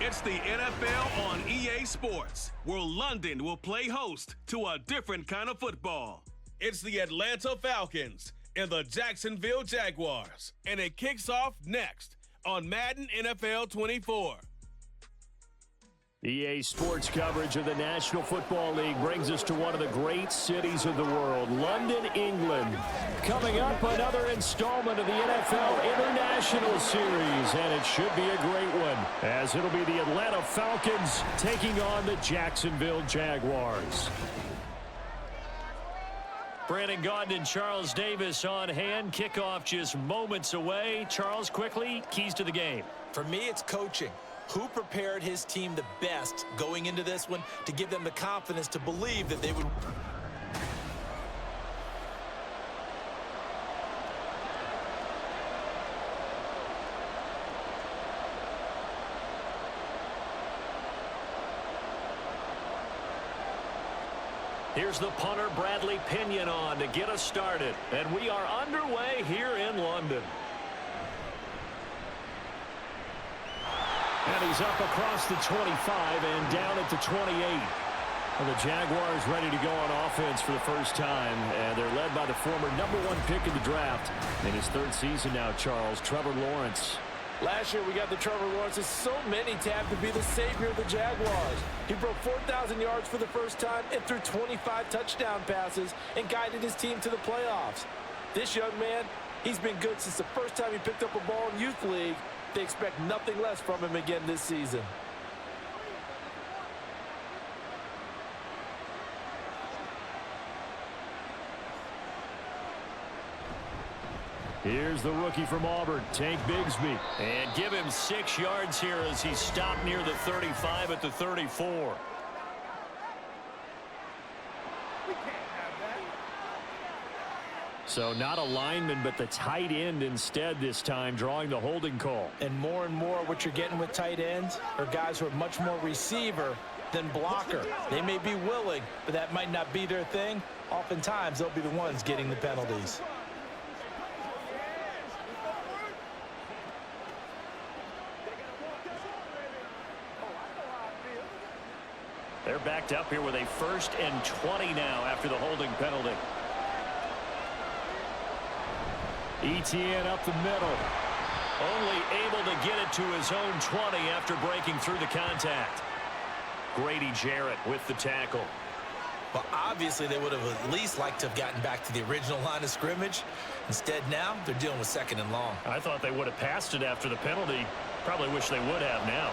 It's the NFL on EA Sports, where London will play host to a different kind of football. It's the Atlanta Falcons and the Jacksonville Jaguars, and it kicks off next on Madden NFL 24. EA Sports coverage of the National Football League brings us to one of the great cities of the world, London, England. Coming up, another installment of the NFL International Series, and it should be a great one, as it'll be the Atlanta Falcons taking on the Jacksonville Jaguars. Brandon Gaudin and Charles Davis on hand. Kickoff just moments away. Charles, quickly, keys to the game. For me, it's coaching. Who prepared his team the best going into this one to give them the confidence to believe that they would... Here's the punter, Bradley Pinion, on to get us started. And we are underway here in London. And he's up across the 25 and down at the 28. Well, the Jaguars ready to go on offense for the first time, and they're led by the former #1 pick in the draft. In his third season now, Charles, Trevor Lawrence. Last year, we got the Trevor Lawrences. So many tapped to be the savior of the Jaguars. He broke 4,000 yards for the first time and threw 25 touchdown passes and guided his team to the playoffs. This young man, he's been good since the first time he picked up a ball in Youth League. They expect nothing less from him again this season. Here's the rookie from Auburn, Tank Bigsby. And give him 6 yards here as he stopped near the 35 at the 34. So not a lineman, but the tight end instead this time, drawing the holding call. And more what you're getting with tight ends are guys who are much more receiver than blocker. They may be willing, but that might not be their thing. Oftentimes, they'll be the ones getting the penalties. They're backed up here with a 1st and 20 now after the holding penalty. Etienne up the middle. Only able to get it to his own 20 after breaking through the contact. Grady Jarrett with the tackle. Well, obviously, they would have at least liked to have gotten back to the original line of scrimmage. Instead, now, they're dealing with 2nd and long. I thought they would have passed it after the penalty. Probably wish they would have now.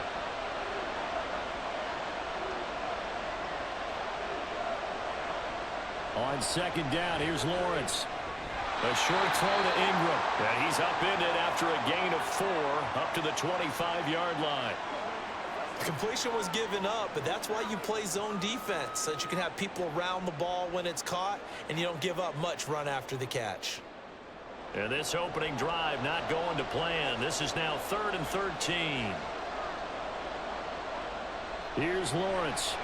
On 2nd down, here's Lawrence. A short throw to Ingram. And he's upended after a gain of 4 up to the 25-yard line. Completion was given up, but that's why you play zone defense, so that you can have people around the ball when it's caught, and you don't give up much run after the catch. And this opening drive not going to plan. This is now 3rd and 13. Here's Lawrence.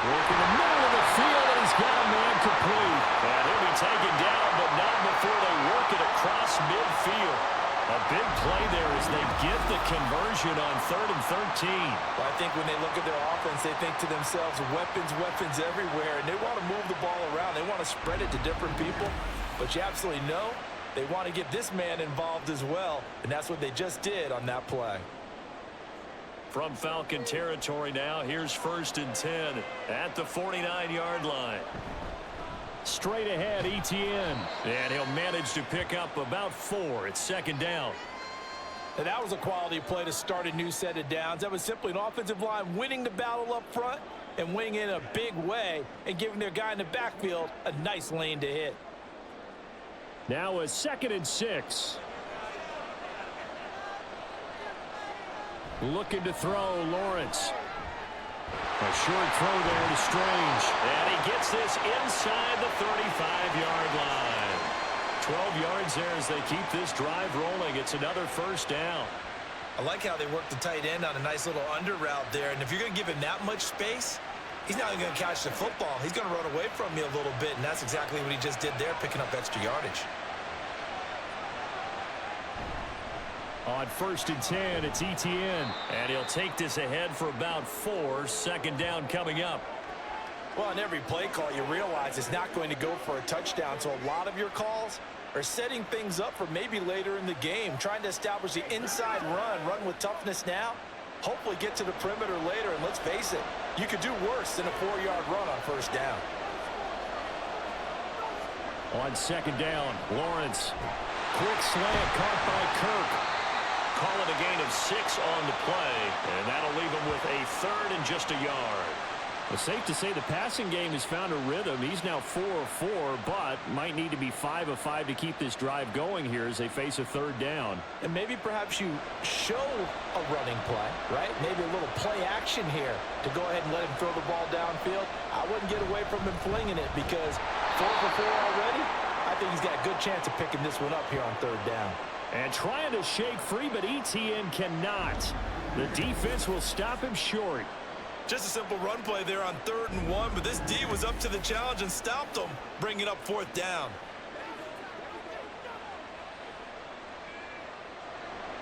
Working the middle of the field, and he's got a man complete. And he'll be taken down, but not before they work it across midfield. A big play there as they get the conversion on 3rd and 13. Well, I think when they look at their offense, they think to themselves, weapons everywhere, and they want to move the ball around. They want to spread it to different people, but you absolutely know they want to get this man involved as well, and that's what they just did on that play. From Falcon territory now, here's 1st and 10 at the 49-yard line. Straight ahead, Etienne. And he'll manage to pick up about 4. It's 2nd down. And that was a quality play to start a new set of downs. That was simply an offensive line winning the battle up front and winning in a big way and giving their guy in the backfield a nice lane to hit. Now a 2nd and 6. Looking to throw, Lawrence. A short throw there to Strange. And he gets this inside the 35-yard line. 12 yards there as they keep this drive rolling. It's another 1st down. I like how they work the tight end on a nice little under route there. And if you're going to give him that much space, he's not going to catch the football. He's going to run away from you a little bit, and that's exactly what he just did there, picking up extra yardage. On 1st and 10, it's ETN. And he'll take this ahead for about 4. Second down coming up. Well, on every play call, you realize it's not going to go for a touchdown, so a lot of your calls are setting things up for maybe later in the game, trying to establish the inside run with toughness now, hopefully get to the perimeter later, and let's face it, you could do worse than a 4-yard run on 1st down. On 2nd down, Lawrence. Quick slant caught by Kirk. Call it a gain of 6 on the play, and that'll leave him with a 3rd and just a yard. Well, safe to say the passing game has found a rhythm. He's now 4 of 4, but might need to be 5 of 5 to keep this drive going here as they face a 3rd down. And maybe perhaps you show a running play, right? Maybe a little play action here to go ahead and let him throw the ball downfield. I wouldn't get away from him flinging it because 4 for 4 already. I think he's got a good chance of picking this one up here on 3rd down. And trying to shake free, but ETN cannot. The defense will stop him short. Just a simple run play there on 3rd and 1, but this D was up to the challenge and stopped him, bringing up 4th down.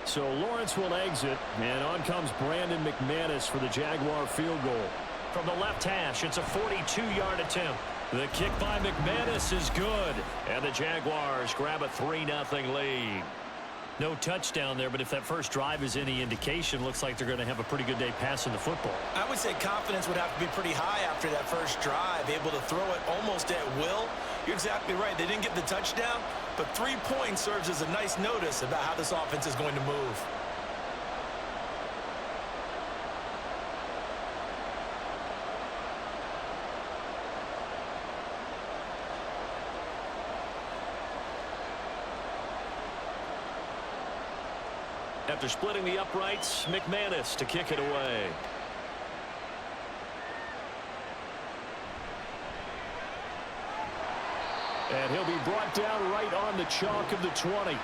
So Lawrence will exit, and on comes Brandon McManus for the Jaguar field goal. From the left hash, it's a 42-yard attempt. The kick by McManus is good, and the Jaguars grab a 3-0 lead. No touchdown there, but if that first drive is any indication, looks like they're going to have a pretty good day passing the football. I would say confidence would have to be pretty high after that first drive, able to throw it almost at will. You're exactly right. They didn't get the touchdown, but 3 points serves as a nice notice about how this offense is going to move. After splitting the uprights, McManus to kick it away. And he'll be brought down right on the chalk of the 20.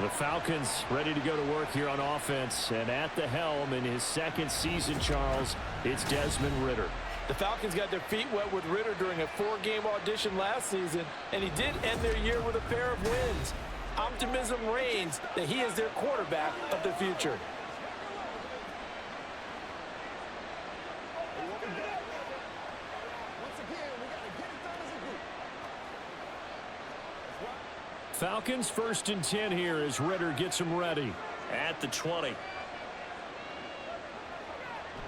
The Falcons ready to go to work here on offense. And at the helm in his 2nd season, Charles, it's Desmond Ridder. The Falcons got their feet wet with Ridder during a 4-game audition last season, and he did end their year with a pair of wins. Optimism reigns that he is their quarterback of the future. Falcons 1st and 10 here as Ridder gets him ready. At the 20.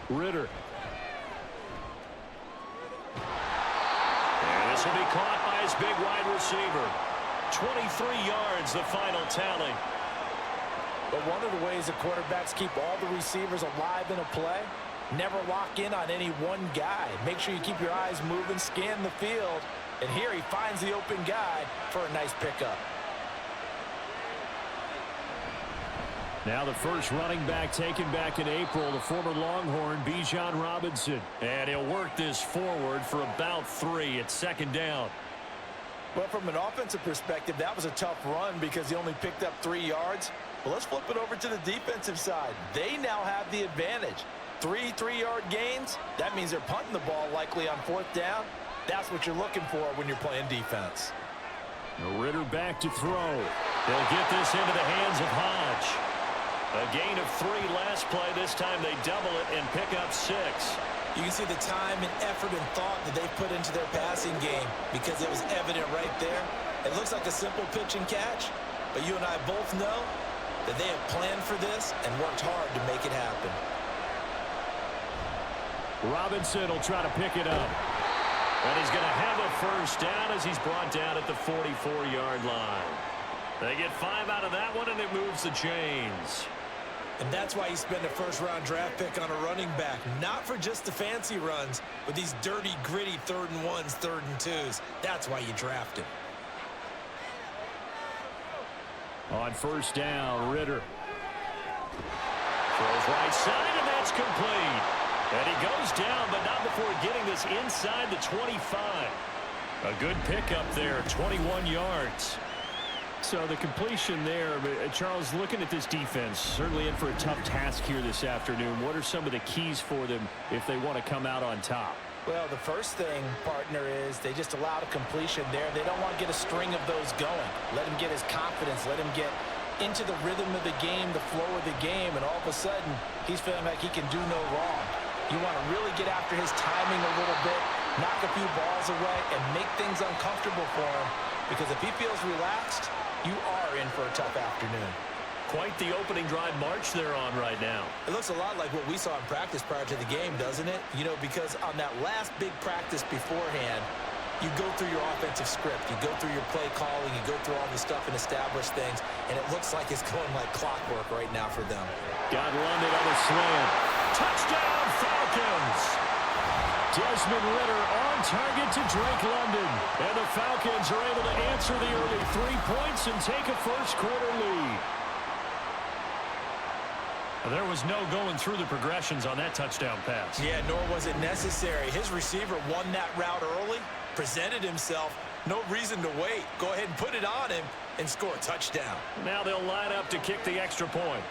Ridder. And this will be caught by his big wide receiver. 23 yards, the final tally. But one of the ways the quarterbacks keep all the receivers alive in a play, never lock in on any one guy. Make sure you keep your eyes moving, scan the field, and here he finds the open guy for a nice pickup. Now the first running back taken back in April, the former Longhorn, Bijan Robinson. And he'll work this forward for about 3 at 2nd down. Well, from an offensive perspective, that was a tough run because he only picked up 3 yards. But let's flip it over to the defensive side. They now have the advantage. 3 3-yard gains, that means they're punting the ball likely on 4th down. That's what you're looking for when you're playing defense. Ridder back to throw. They'll get this into the hands of Hodge. A gain of 3 last play. This time they double it and pick up 6. You can see the time and effort and thought that they've put into their passing game because it was evident right there. It looks like a simple pitch and catch, but you and I both know that they have planned for this and worked hard to make it happen. Robinson will try to pick it up. And he's going to have a first down as he's brought down at the 44-yard line. They get 5 out of that one, and it moves the chains. And that's why you spend a first-round draft pick on a running back. Not for just the fancy runs, but these dirty, gritty 3rd and 1s, 3rd and 2s. That's why you draft him. On 1st down, Ridder. Throws right side, and that's complete. And he goes down, but not before getting this inside the 25. A good pickup there, 21 yards. So the completion there, Charles, looking at this defense, certainly in for a tough task here this afternoon. What are some of the keys for them if they want to come out on top? Well, the first thing, partner, is they just allowed a completion there. They don't want to get a string of those going. Let him get his confidence. Let him get into the rhythm of the game, the flow of the game, and all of a sudden, he's feeling like he can do no wrong. You want to really get after his timing a little bit, knock a few balls away, and make things uncomfortable for him, because if he feels relaxed, you are in for a tough afternoon. Quite the opening drive march they're on right now. It looks a lot like what we saw in practice prior to the game, doesn't it? You know, because on that last big practice beforehand, you go through your offensive script, you go through your play calling, you go through all the stuff and establish things, and it looks like it's going like clockwork right now for them. Got London on a slant. Touchdown, Falcons! Desmond Ridder on target to Drake London. And the Falcons are able to answer the early 3 points and take a first-quarter lead. There was no going through the progressions on that touchdown pass. Yeah, nor was it necessary. His receiver won that route early, presented himself. No reason to wait. Go ahead and put it on him and score a touchdown. Now they'll line up to kick the extra point.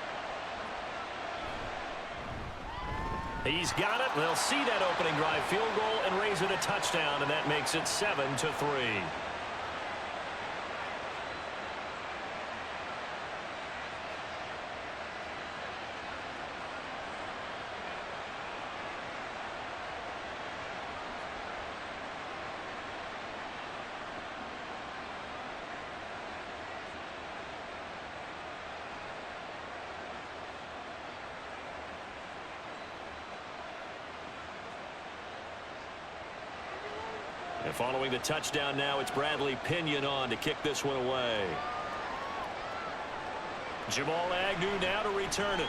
He's got it. They'll see that opening drive field goal and raise it a touchdown, and that makes it 7-3. And following the touchdown now, it's Bradley Pinion on to kick this one away. Jamal Agnew now to return it.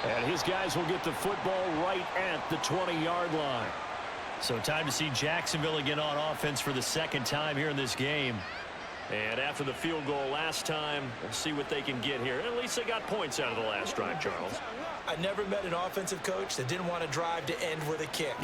And his guys will get the football right at the 20-yard line. So time to see Jacksonville again on offense for the second time here in this game. And after the field goal last time, we'll see what they can get here. At least they got points out of the last drive, Charles. I never met an offensive coach that didn't want to drive to end with a kick.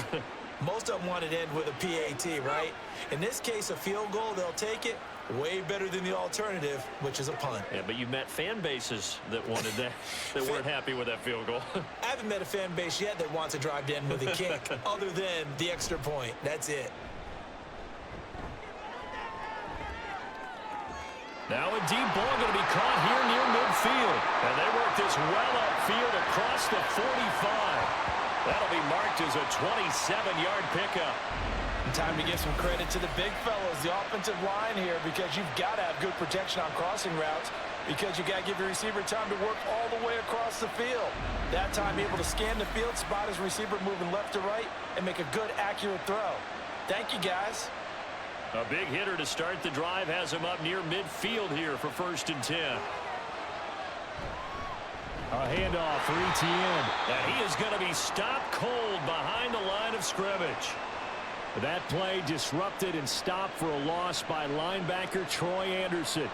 Most of them wanted to end with a PAT, right? In this case, a field goal, they'll take it. Way better than the alternative, which is a punt. Yeah, but you met fan bases that wanted that, that weren't happy with that field goal. I haven't met a fan base yet that wants to drive to end with a kick, other than the extra point. That's it. Now a deep ball going to be caught here near midfield. And they work this well upfield across the 45. That'll be marked as a 27-yard pickup. Time to give some credit to the big fellows, the offensive line here, because you've got to have good protection on crossing routes, because you got to give your receiver time to work all the way across the field. That time able to scan the field, spot his receiver moving left to right, and make a good, accurate throw. Thank you, guys. A big hitter to start the drive has him up near midfield here for 1st and 10. A handoff for Etienne. And he is going to be stopped cold behind the line of scrimmage. That play disrupted and stopped for a loss by linebacker Troy Anderson.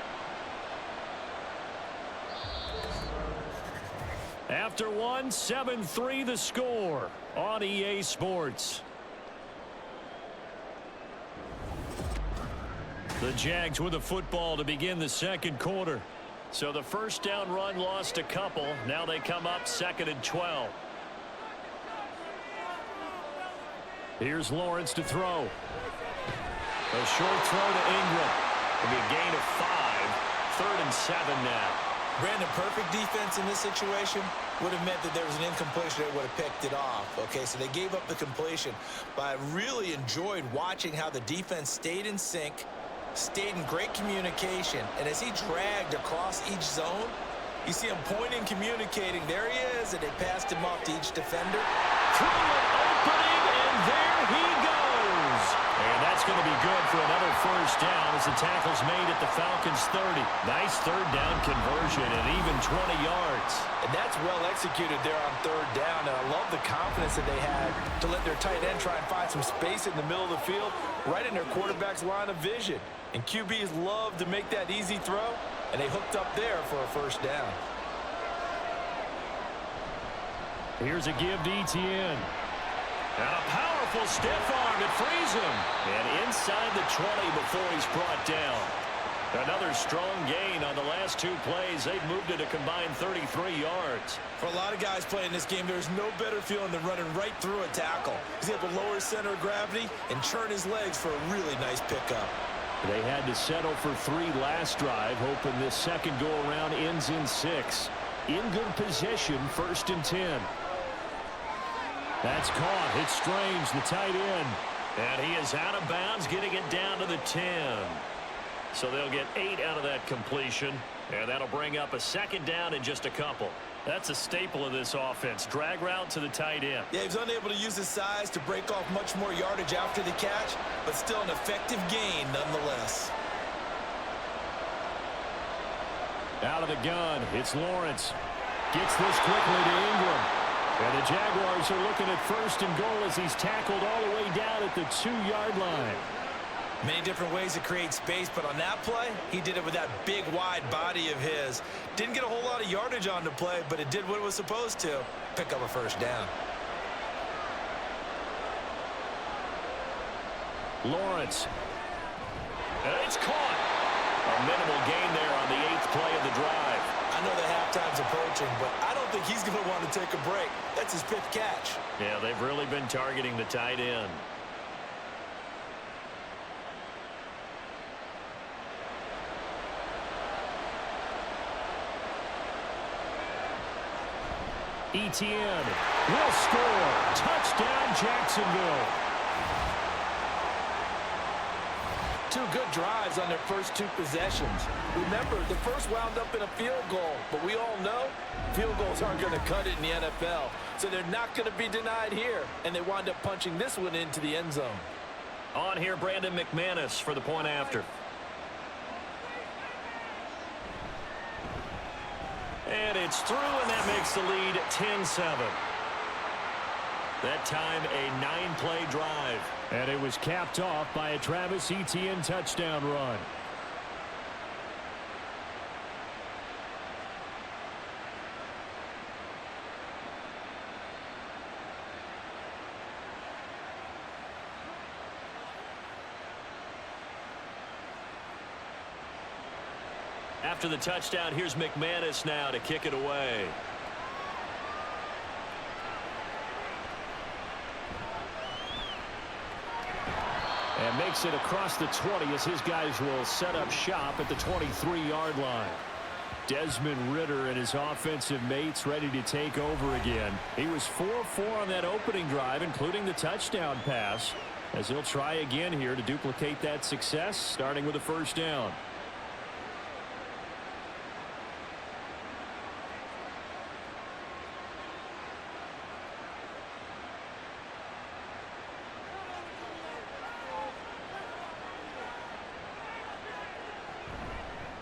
After one, 7-3 the score on EA Sports. The Jags with the football to begin the second quarter. So the first down run lost a couple. Now they come up 2nd and 12. Here's Lawrence to throw. A short throw to Ingram. It'll be a gain of 5. 3rd and 7 now. Brandon, perfect defense in this situation would have meant that there was an incompletion that would have picked it off. Okay, so they gave up the completion. But I really enjoyed watching how the defense stayed in sync, stayed in great communication, and as he dragged across each zone, you see him pointing, communicating. There he is, and they passed him off to each defender. Through an opening, and there he goes. And that's going to be good for another first down as the tackle's made at the Falcons' 30. Nice 3rd down conversion and even 20 yards. And that's well executed there on 3rd down, and I love the confidence that they had to let their tight end try and find some space in the middle of the field, right in their quarterback's line of vision. And QBs love to make that easy throw, and they hooked up there for a first down. Here's a give to Etienne. And a powerful stiff arm that frees him. And inside the 20 before he's brought down. Another strong gain on the last 2 plays. They've moved it a combined 33 yards. For a lot of guys playing this game, there's no better feeling than running right through a tackle. He's able to lower his center of gravity and churn his legs for a really nice pickup. They had to settle for 3 last drive, hoping this second go-around ends in 6. In good position, 1st and 10. That's caught. It's Strange, the tight end. And he is out of bounds, getting it down to the 10. So they'll get 8 out of that completion, and that'll bring up a 2nd down in just a couple. That's a staple of this offense. Drag route to the tight end. Yeah, he's unable to use his size to break off much more yardage after the catch, but still an effective gain nonetheless. Out of the gun, it's Lawrence. Gets this quickly to Ingram. And the Jaguars are looking at 1st and goal as he's tackled all the way down at the 2-yard line. Many different ways to create space, but on that play, he did it with that big, wide body of his. Didn't get a whole lot of yardage on the play, but it did what it was supposed to. Pick up a 1st down. Lawrence. And it's caught. A minimal gain there on the 8th play of the drive. I know that halftime's approaching, but I don't think he's going to want to take a break. That's his 5th catch. Yeah, they've really been targeting the tight end. Etienne will score. Touchdown, Jacksonville. 2 good drives on their first 2 possessions. Remember, the first wound up in a field goal, but we all know field goals aren't going to cut it in the NFL, so they're not going to be denied here, and they wind up punching this one into the end zone. On here, Brandon McManus for the point after. And it's through, and that makes the lead 10-7. That time, a 9-play drive. And it was capped off by a Travis Etienne touchdown run. After the touchdown, here's McManus now to kick it away. And makes it across the 20 as his guys will set up shop at the 23-yard line. Desmond Ridder and his offensive mates ready to take over again. He was 4-4 on that opening drive, including the touchdown pass, as he'll try again here to duplicate that success, starting with a 1st down.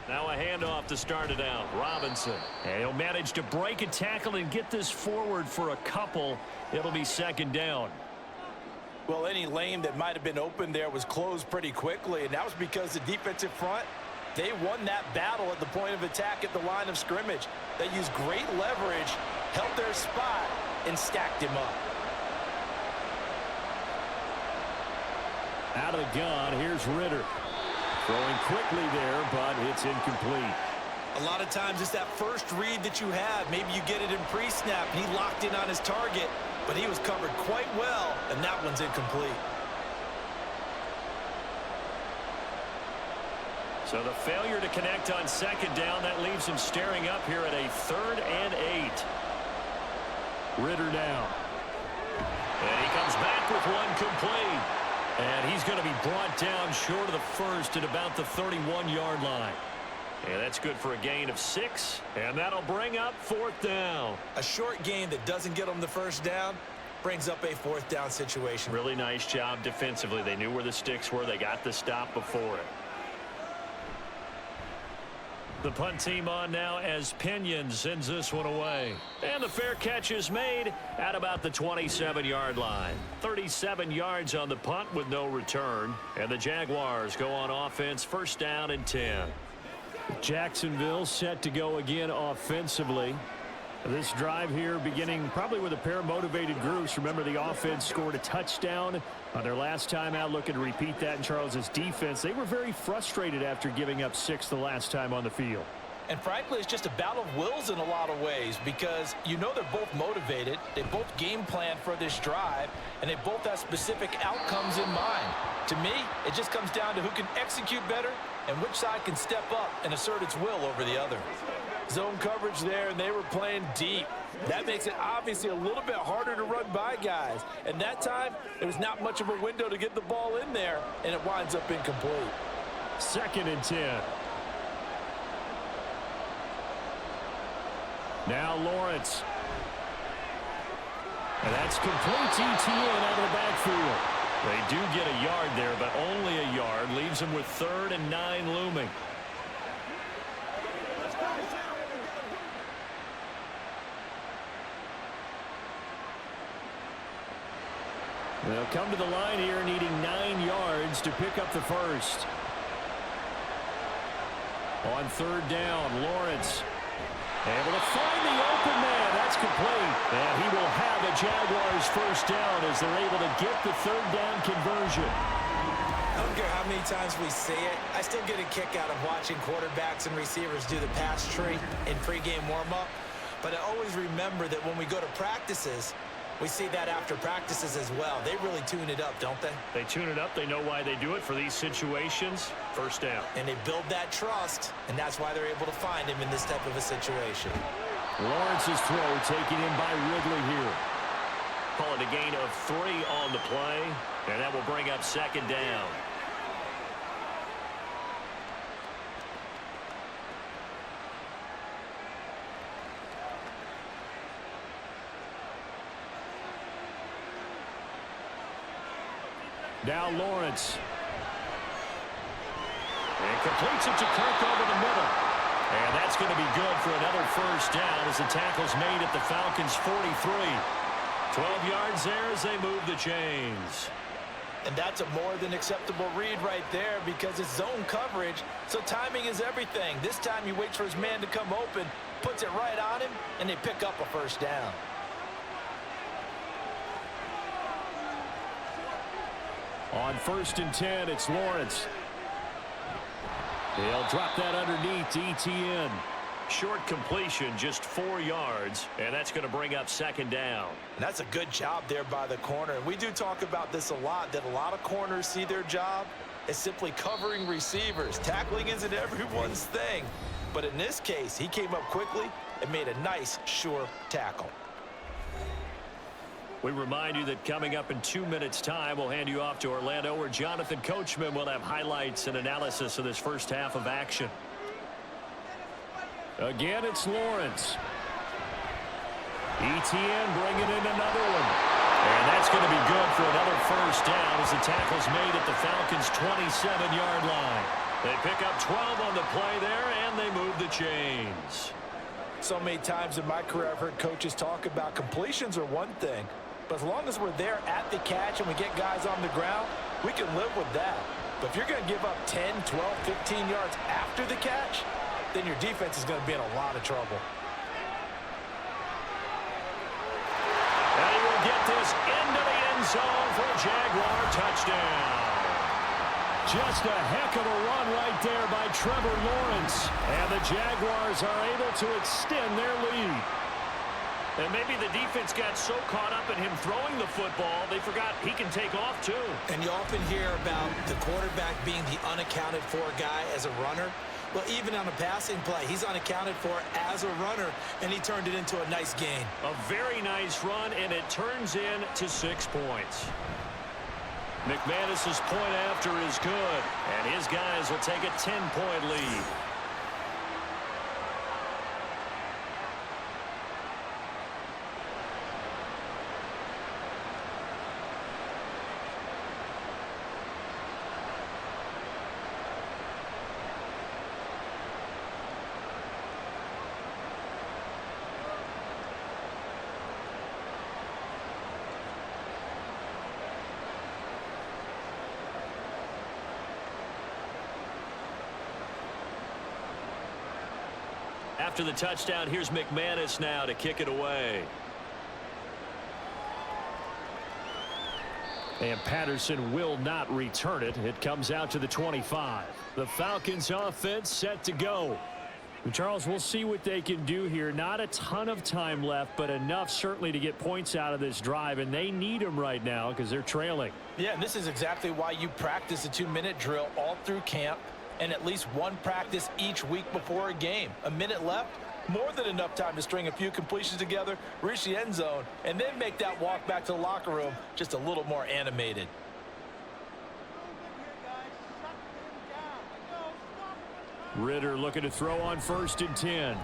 Now a handoff to start it out. Robinson. And he'll manage to break a tackle and get this forward for a couple. It'll be 2nd down. Well, any lane that might have been open there was closed pretty quickly, and that was because the defensive front, they won that battle at the point of attack at the line of scrimmage. They used great leverage, held their spot, and stacked him up. Out of the gun, here's Ridder. Throwing quickly there, but it's incomplete. A lot of times it's that first read that you have. Maybe you get it in pre-snap, and he locked in on his target, but he was covered quite well, and that one's incomplete. So the failure to connect on 2nd down, that leaves him staring up here at a 3rd and 8. Ridder down. And he comes back with one complete. And he's going to be brought down short of the 1st at about the 31-yard line. And that's good for a gain of 6. And that'll bring up 4th down. A short gain that doesn't get them the 1st down brings up a 4th down situation. Really nice job defensively. They knew where the sticks were. They got the stop before it. The punt team on now as Pinion sends this one away. And the fair catch is made at about the 27-yard line. 37 yards on the punt with no return. And the Jaguars go on offense, 1st down and 10. Jacksonville set to go again offensively. This drive here beginning probably with a pair of motivated groups. Remember, the offense scored a touchdown on their last time out, looking to repeat that in Charles's defense. They were very frustrated after giving up 6 the last time on the field. And frankly, it's just a battle of wills in a lot of ways because you know they're both motivated, they both game plan for this drive, and they both have specific outcomes in mind. To me, it just comes down to who can execute better and which side can step up and assert its will over the other. Zone coverage there, and they were playing deep. That makes it obviously a little bit harder to run by guys. And that time, there was not much of a window to get the ball in there, and it winds up incomplete. 2nd and 10. Now Lawrence. And that's complete ETN out of the backfield. They do get a yard there, but only a yard. Leaves them with 3rd and 9 looming. They'll come to the line here needing 9 yards to pick up the first. On 3rd down, Lawrence able to find the open man. That's complete. And he will have a Jaguars first down as they're able to get the 3rd down conversion. I don't care how many times we see it. I still get a kick out of watching quarterbacks and receivers do the pass tree in pregame warm-up. But I always remember that when we go to practices, we see that after practices as well. They really tune it up, don't they? They tune it up. They know why they do it for these situations. First down. And they build that trust, and that's why they're able to find him in this type of a situation. Lawrence's throw taken in by Ridley here. Call it a gain of 3 on the play, and that will bring up 2nd down. Now Lawrence. And completes it to Kirk over the middle. And that's going to be good for another first down as the tackle's made at the Falcons' 43. 12 yards there as they move the chains. And that's a more than acceptable read right there because it's zone coverage, so timing is everything. This time he waits for his man to come open, puts it right on him, and they pick up a first down. On 1st and 10, it's Lawrence. They'll drop that underneath to ETN. Short completion, just 4 yards, and that's going to bring up 2nd down. And that's a good job there by the corner. And we do talk about this a lot, that a lot of corners see their job as simply covering receivers. Tackling isn't everyone's thing. But in this case, he came up quickly and made a nice, sure tackle. We remind you that coming up in 2 minutes' time, we'll hand you off to Orlando, where Jonathan Coachman will have highlights and analysis of this first half of action. Again, it's Lawrence. ETN bringing in another one. And that's going to be good for another first down as the tackle's made at the Falcons' 27-yard line. They pick up 12 on the play there, and they move the chains. So many times in my career, I've heard coaches talk about completions are one thing, but as long as we're there at the catch and we get guys on the ground, we can live with that. But if you're going to give up 10, 12, 15 yards after the catch, then your defense is going to be in a lot of trouble. And he will get this into the end zone for a Jaguar touchdown. Just a heck of a run right there by Trevor Lawrence. And the Jaguars are able to extend their lead. And maybe the defense got so caught up in him throwing the football, they forgot he can take off too. And you often hear about the quarterback being the unaccounted for guy as a runner. Well, even on a passing play, he's unaccounted for as a runner, and he turned it into a nice gain. A very nice run, and it turns into 6 points. McManus's point after is good, and his guys will take a 10-point lead. After the touchdown, here's McManus now to kick it away. And Patterson will not return it. It comes out to the 25. The Falcons offense set to go. Charles, we'll see what they can do here. Not a ton of time left, but enough certainly to get points out of this drive, and they need them right now because they're trailing. Yeah, and this is exactly why you practice a 2-minute drill all through camp and at least one practice each week before a game. A minute left, more than enough time to string a few completions together, reach the end zone, and then make that walk back to the locker room just a little more animated. Ritter looking to throw on 1st and 10. And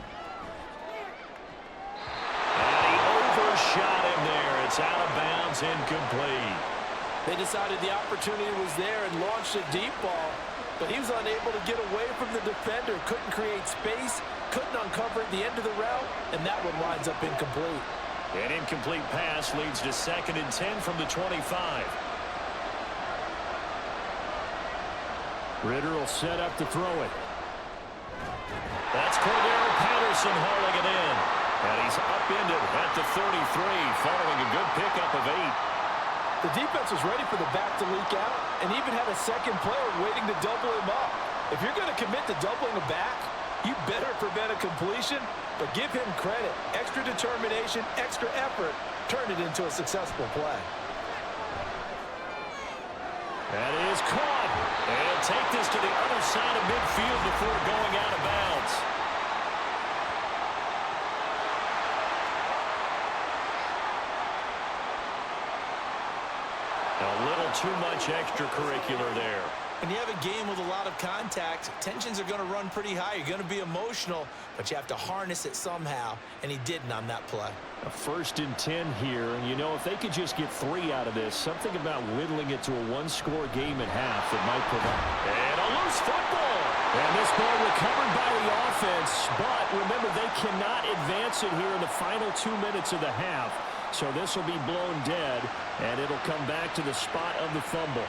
he overshot him there. It's out of bounds, incomplete. They decided the opportunity was there and launched a deep ball, but he was unable to get away from the defender, couldn't create space, couldn't uncover at the end of the route, and that one winds up incomplete. An incomplete pass leads to 2nd and 10 from the 25. Ritter will set up to throw it. That's Cordero Patterson hauling it in. And he's upended at the 33, following a good pickup of 8. The defense was ready for the back to leak out and even had a second player waiting to double him up. If you're going to commit to doubling a back, you better prevent a completion, but give him credit. Extra determination, extra effort, turned it into a successful play. That is caught. And take this to the other side of midfield before going out of bounds. A little too much extracurricular there. When you have a game with a lot of contact, tensions are going to run pretty high. You're going to be emotional, but you have to harness it somehow, and he didn't on that play. A 1st and 10 here, and you know, if they could just get 3 out of this, something about whittling it to a 1-score game at half that might provide. And a loose football. And this ball recovered by the offense, but remember, they cannot advance it here in the final 2 minutes of the half. So this will be blown dead, and it'll come back to the spot of the fumble.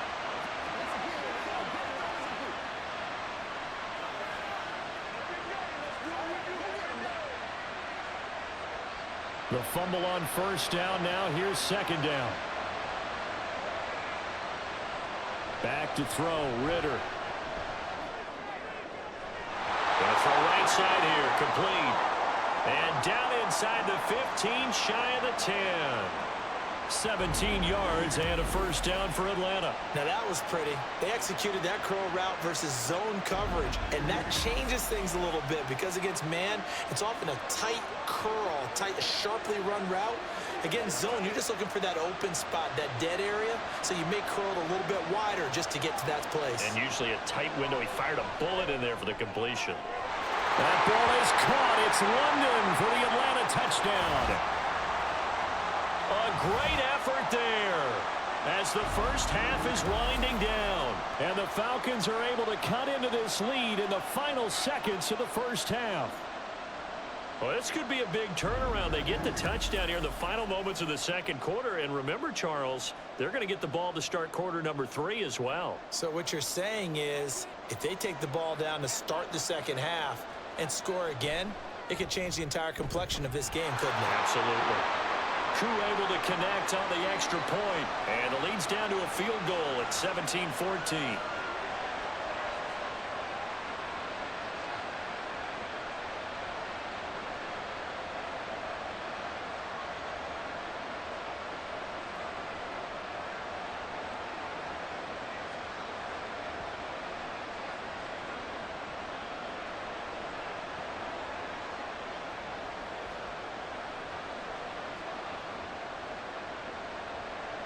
The fumble on 1st down. Now here's 2nd down. Back to throw, Ritter. Gonna throw right side here, complete. And down inside the 15, shy of the 10. 17 yards and a 1st down for Atlanta. Now that was pretty. They executed that curl route versus zone coverage, and that changes things a little bit because against man, it's often a tight curl, tight, sharply run route. Against zone, you're just looking for that open spot, that dead area, so you may curl it a little bit wider just to get to that place. And usually a tight window. He fired a bullet in there for the completion. That ball is caught. It's London for the Atlanta touchdown. A great effort there as the first half is winding down. And the Falcons are able to cut into this lead in the final seconds of the first half. Well, this could be a big turnaround. They get the touchdown here in the final moments of the 2nd quarter. And remember, Charles, they're going to get the ball to start quarter number 3 as well. So what you're saying is if they take the ball down to start the 2nd half and score again, it could change the entire complexion of this game, couldn't it? Absolutely. Crew able to connect on the extra point, and the lead's down to a field goal at 17-14.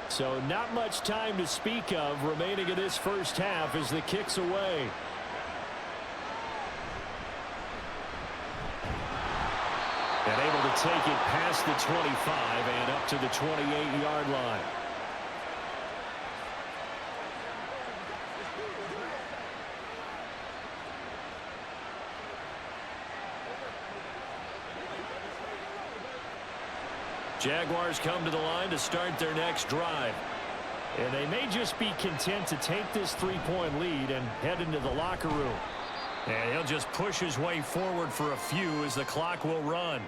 So not much time to speak of remaining in this first half as the kick's away. And able to take it past the 25 and up to the 28-yard line. Jaguars come to the line to start their next drive. And they may just be content to take this 3-point lead and head into the locker room. And he'll just push his way forward for a few as the clock will run.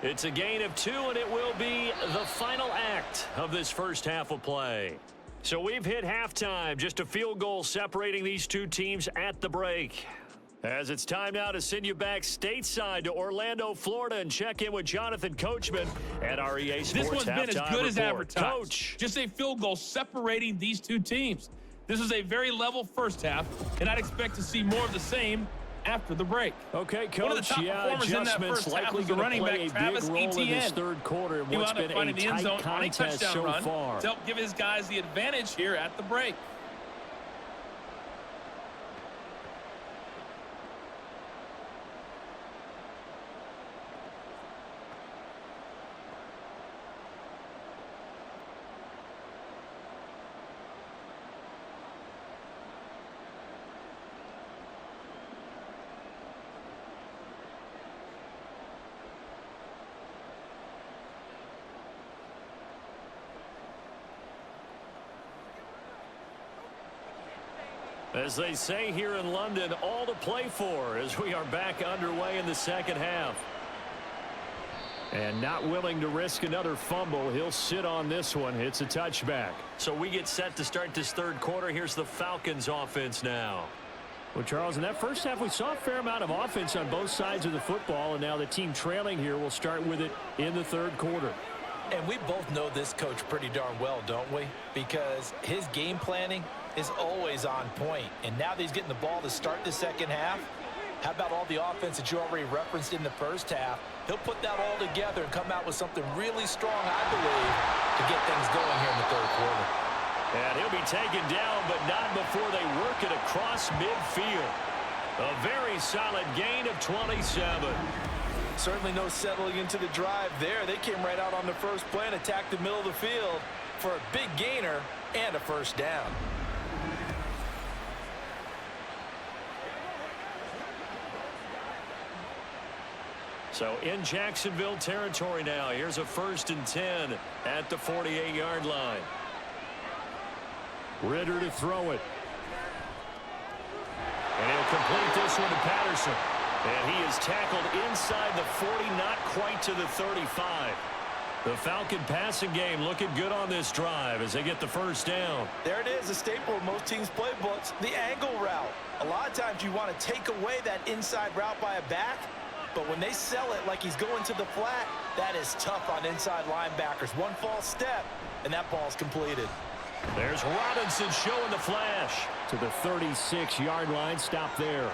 It's a gain of 2, and it will be the final act of this first half of play. So we've hit halftime, just a field goal separating these two teams at the break. As it's time now to send you back stateside to Orlando, Florida, and check in with Jonathan Coachman at our EA Sports This one's been as good as advertised. Coach. Just a field goal separating these two teams. This is a very level first half, and I'd expect to see more of the same after the break. Okay, Coach. One of the top performers in that first half was the running back Travis Etienne. In this third quarter in He what's wound up been finding a the end zone tight on a contest touchdown so run far. to help give his guys the advantage here at the break. As they say here in London, all to play for as we are back underway in the second half. And not willing to risk another fumble. He'll sit on this one. It's a touchback. So we get set to start this third quarter. Here's the Falcons offense now. Well, Charles, in that first half, we saw a fair amount of offense on both sides of the football. And now the team trailing here will start with it in the third quarter. And we both know this coach pretty darn well, don't we? Because his game planning is always on point. And now that he's getting the ball to start the second half, how about all the offense that you already referenced in the first half? He'll put that all together and come out with something really strong, I believe, to get things going here in the third quarter. And he'll be taken down, but not before they work it across midfield. A very solid gain of 27. Certainly no settling into the drive there. They came right out on the first play and attacked the middle of the field for a big gainer and a first down. So in Jacksonville territory now. Here's a 1st and 10 at the 48-yard line. Ritter to throw it. And he'll complete this one to Patterson. And he is tackled inside the 40, not quite to the 35. The Falcon passing game looking good on this drive as they get the first down. There it is, a staple of most teams' playbooks, the angle route. A lot of times you want to take away that inside route by a back, but when they sell it like he's going to the flat, that is tough on inside linebackers. One false step, and that ball's completed. There's Robinson showing the flash. To the 36-yard line, stop there.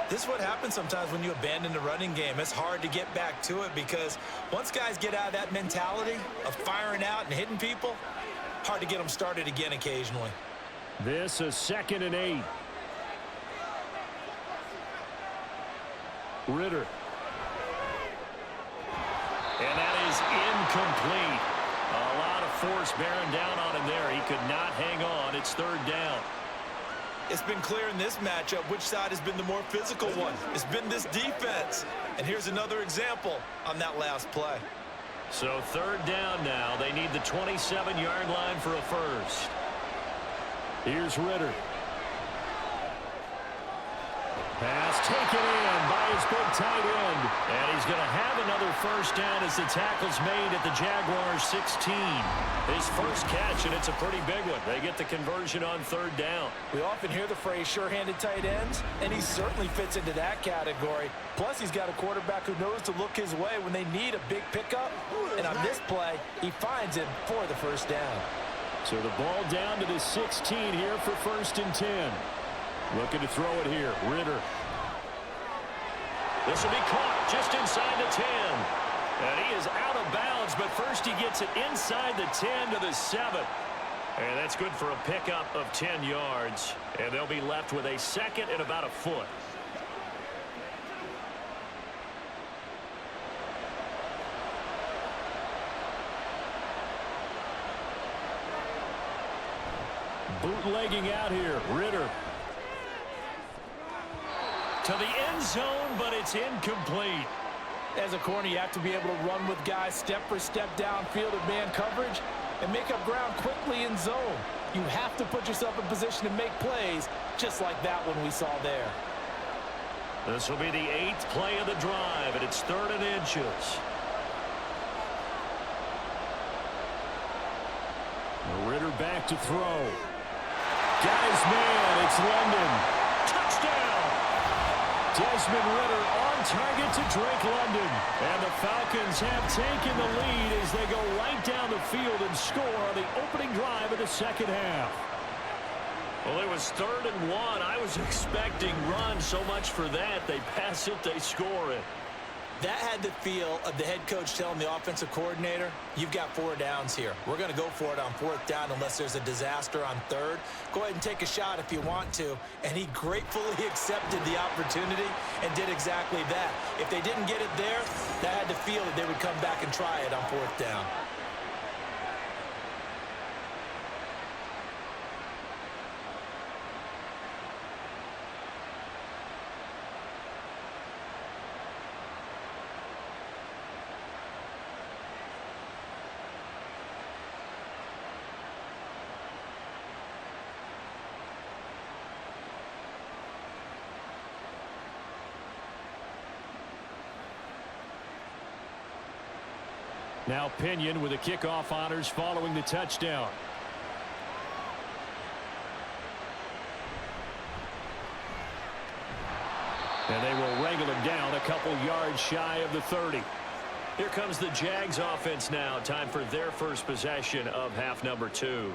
This is what happens sometimes when you abandon the running game. It's hard to get back to it because once guys get out of that mentality of firing out and hitting people, hard to get them started again occasionally. This is 2nd and 8. Ritter. And that is incomplete. A lot of force bearing down on him there. He could not hang on. It's 3rd down. It's been clear in this matchup which side has been the more physical one. It's been this defense. And here's another example on that last play. So 3rd down now. They need the 27-yard line for a first. Here's Ritter. Pass taken in by his big tight end. And he's going to have another first down as the tackle's made at the Jaguars 16. His first catch, and it's a pretty big one. They get the conversion on 3rd down. We often hear the phrase sure-handed tight ends, and he certainly fits into that category. Plus, he's got a quarterback who knows to look his way when they need a big pickup. And on this play, he finds him for the first down. So the ball down to the 16 here for 1st and 10. Looking to throw it here. Ritter. This will be caught just inside the 10. And he is out of bounds, but first he gets it inside the 10 to the 7. And that's good for a pickup of 10 yards. And they'll be left with a 2nd and about a foot. Bootlegging out here. Ritter. To the end zone, but it's incomplete. As a corner, you have to be able to run with guys step for step downfield in man coverage and make up ground quickly in zone. You have to put yourself in position to make plays, just like that one we saw there. This will be the 8th play of the drive, and it's 3rd and inches. Ritter back to throw. Got his man. It's London. Touchdown! Desmond Ridder on target to Drake London. And the Falcons have taken the lead as they go right down the field and score on the opening drive of the second half. Well, it was 3rd and 1. I was expecting run, so much for that. They pass it, they score it. That had the feel of the head coach telling the offensive coordinator, you've got 4 downs here. We're going to go for it on 4th down unless there's a disaster on 3rd. Go ahead and take a shot if you want to. And he gratefully accepted the opportunity and did exactly that. If they didn't get it there, that had the feel that they would come back and try it on 4th down. Now Pinion with the kickoff honors following the touchdown. And they will wrangle him down a couple yards shy of the 30. Here comes the Jags offense now. Time for their first possession of half number 2.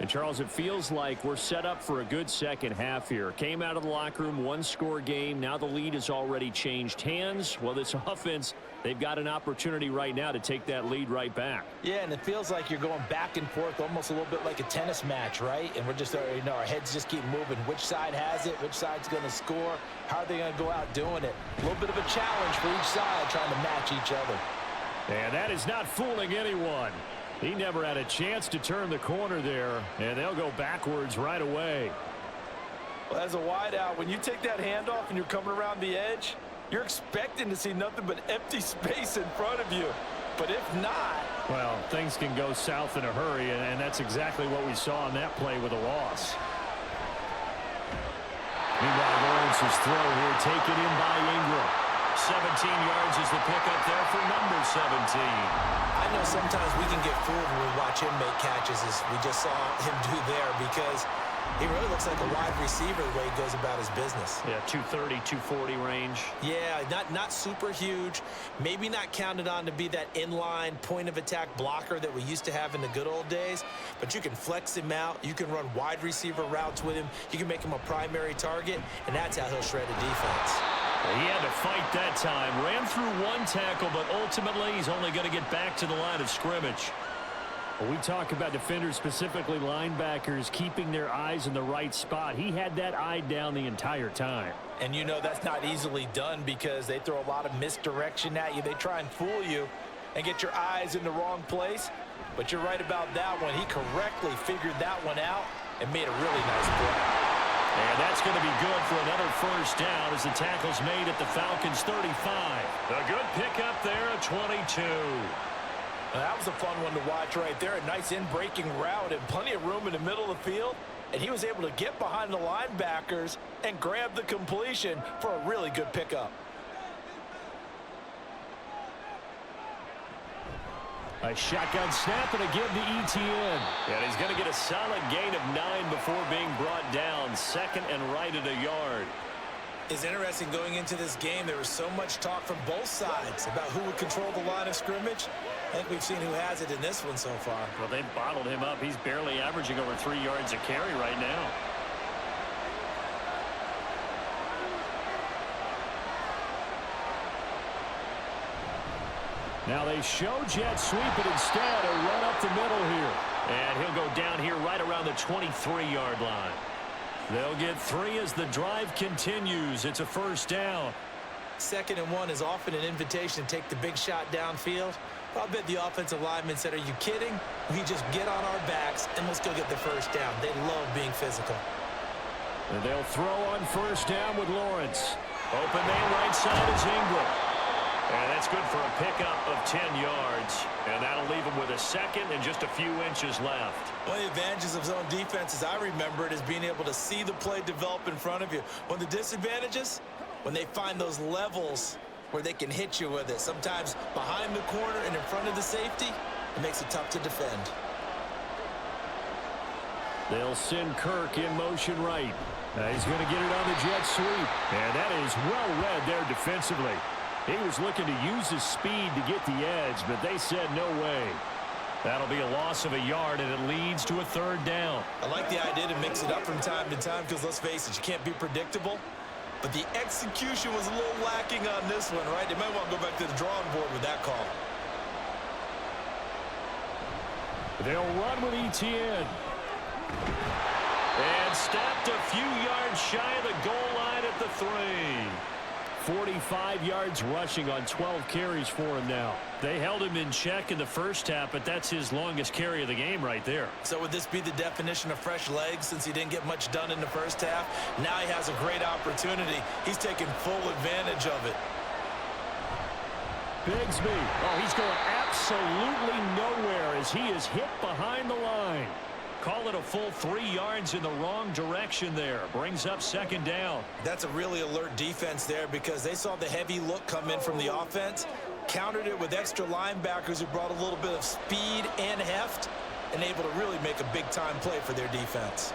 And, Charles, it feels like we're set up for a good second half here. Came out of the locker room, 1-score game. Now the lead has already changed hands. Well, this offense, they've got an opportunity right now to take that lead right back. Yeah, and it feels like you're going back and forth almost a little bit like a tennis match, right? And we're just, our heads just keep moving. Which side has it? Which side's going to score? How are they going to go out doing it? A little bit of a challenge for each side trying to match each other. And that is not fooling anyone. He never had a chance to turn the corner there, and they'll go backwards right away. Well, as a wideout, when you take that handoff and you're coming around the edge, you're expecting to see nothing but empty space in front of you. But if not... Well, things can go south in a hurry, and that's exactly what we saw on that play with a loss. Meanwhile, Lawrence's throw here taken in by Ingram. 17 yards is the pickup there for number 17. I know sometimes we can get fooled when we watch him make catches, as we just saw him do there, because he really looks like a wide receiver the way he goes about his business. Yeah, 230, 240 range. Yeah, not super huge. Maybe not counted on to be that inline point-of-attack blocker that we used to have in the good old days, but you can flex him out. You can run wide receiver routes with him. You can make him a primary target, and that's how he'll shred a defense. He had to fight that time. Ran through 1 tackle, but ultimately he's only going to get back to the line of scrimmage. When we talk about defenders, specifically linebackers, keeping their eyes in the right spot, he had that eye down the entire time. And you know that's not easily done because they throw a lot of misdirection at you. They try and fool you and get your eyes in the wrong place. But you're right about that one. He correctly figured that one out and made a really nice play. And that's going to be good for another first down as the tackle's made at the Falcons 35. A good pickup there at 22. Well, that was a fun one to watch right there. A nice in-breaking route and plenty of room in the middle of the field. And he was able to get behind the linebackers and grab the completion for a really good pickup. A shotgun snap and a give to Etienne. And he's going to get a solid gain of 9 before being brought down. 2nd and right at a yard. It's interesting going into this game. There was so much talk from both sides about who would control the line of scrimmage. I think we've seen who has it in this one so far. Well, they've bottled him up. He's barely averaging over 3 yards a carry right now. Now they show jet sweep it instead, a run up the middle here. And he'll go down here right around the 23-yard line. They'll get 3 as the drive continues. It's a first down. 2nd and 1 is often an invitation to take the big shot downfield. I'll bet the offensive lineman said, are you kidding? We just get on our backs and let's go get the first down. They love being physical. And they'll throw on first down with Lawrence. Open man right side is Ingram. And that's good for a pickup of 10 yards. And that'll leave him with a 2nd and just a few inches left. One of the advantages of zone defense, as I remember it, is being able to see the play develop in front of you. One of the disadvantages, when they find those levels where they can hit you with it. Sometimes behind the corner and in front of the safety, it makes it tough to defend. They'll send Kirk in motion right. He's going to get it on the jet sweep. And that is well read there defensively. He was looking to use his speed to get the edge, but they said no way. That'll be a loss of a yard, and it leads to a 3rd down. I like the idea to mix it up from time to time because, let's face it, you can't be predictable. But the execution was a little lacking on this one, right? They might want to go back to the drawing board with that call. They'll run with ETN. And stopped a few yards shy of the goal line at the 3. 45 yards rushing on 12 carries for him now. They held him in check in the first half, but that's his longest carry of the game right there. So would this be the definition of fresh legs since he didn't get much done in the first half? Now he has a great opportunity. He's taking full advantage of it. Bigsby. Oh, he's going absolutely nowhere as he is hit behind the line. Call it a full 3 yards in the wrong direction there. Brings up 2nd down. That's a really alert defense there because they saw the heavy look come in from the offense, countered it with extra linebackers who brought a little bit of speed and heft, and able to really make a big-time play for their defense.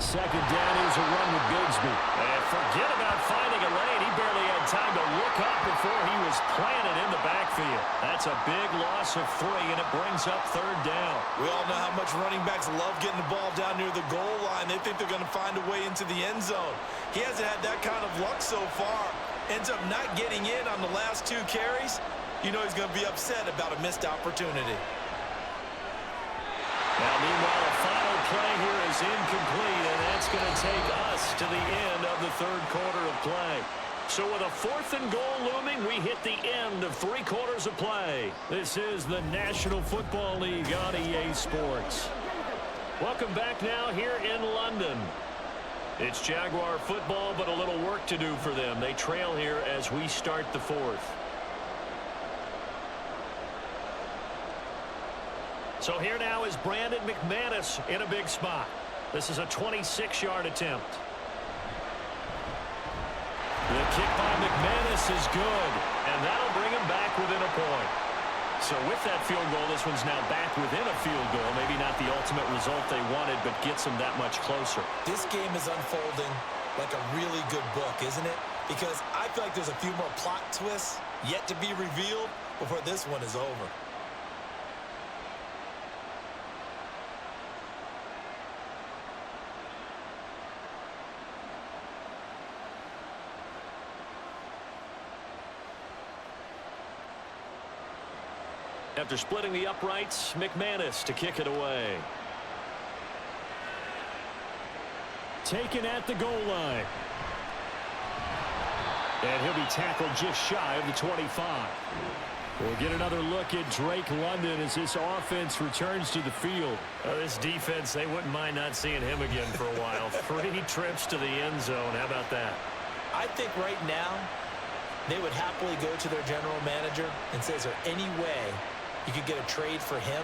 2nd down is a run with Bigsby. And forget about finding a lane. He barely had time to look up before he was planted in the backfield. That's a big loss of 3, and it brings up 3rd down. We all know how much running backs love getting the ball down near the goal line. They think they're going to find a way into the end zone. He hasn't had that kind of luck so far. Ends up not getting in on the last 2 carries. You know he's going to be upset about a missed opportunity. Now, meanwhile, a final play here is incomplete, and that's going to take us to the end of the 3rd quarter of play. So with a 4th and goal looming, we hit the end of 3 quarters of play. This is the National Football League on EA Sports. Welcome back now here in London. It's Jaguar football, but a little work to do for them. They trail here as we start the 4th. So here now is Brandon McManus in a big spot. This is a 26-yard attempt. The kick by McManus is good, and that'll bring him back within a point. So with that field goal, this one's now back within a field goal. Maybe not the ultimate result they wanted, but gets them that much closer. This game is unfolding like a really good book, isn't it? Because I feel like there's a few more plot twists yet to be revealed before this one is over. After splitting the uprights, McManus to kick it away. Taken at the goal line. And he'll be tackled just shy of the 25. We'll get another look at Drake London as this offense returns to the field. This defense, they wouldn't mind not seeing him again for a while. 3 trips to the end zone. How about that? I think right now they would happily go to their general manager and say, is there any way you could get a trade for him,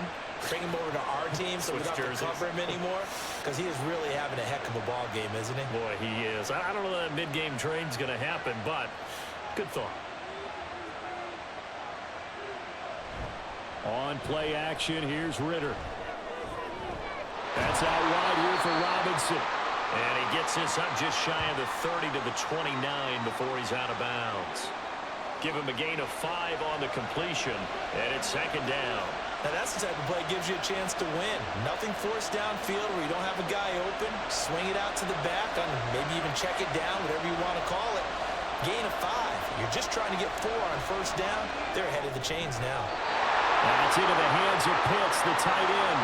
bring him over to our team so we don't have to cover him anymore? Because he is really having a heck of a ball game, isn't he? Boy, he is. I don't know that mid-game trade's going to happen, but good thought. On play action, here's Ritter. That's out wide here for Robinson. And he gets this up just shy of the 30 to the 29 before he's out of bounds. Give him a gain of 5 on the completion, and it's 2nd down. Now that's the type of play that gives you a chance to win. Nothing forced downfield where you don't have a guy open. Swing it out to the back, and maybe even check it down, whatever you want to call it. Gain of 5. You're just trying to get 4 on 1st down. They're ahead of the chains now. That's into the hands of Pitts, the tight end.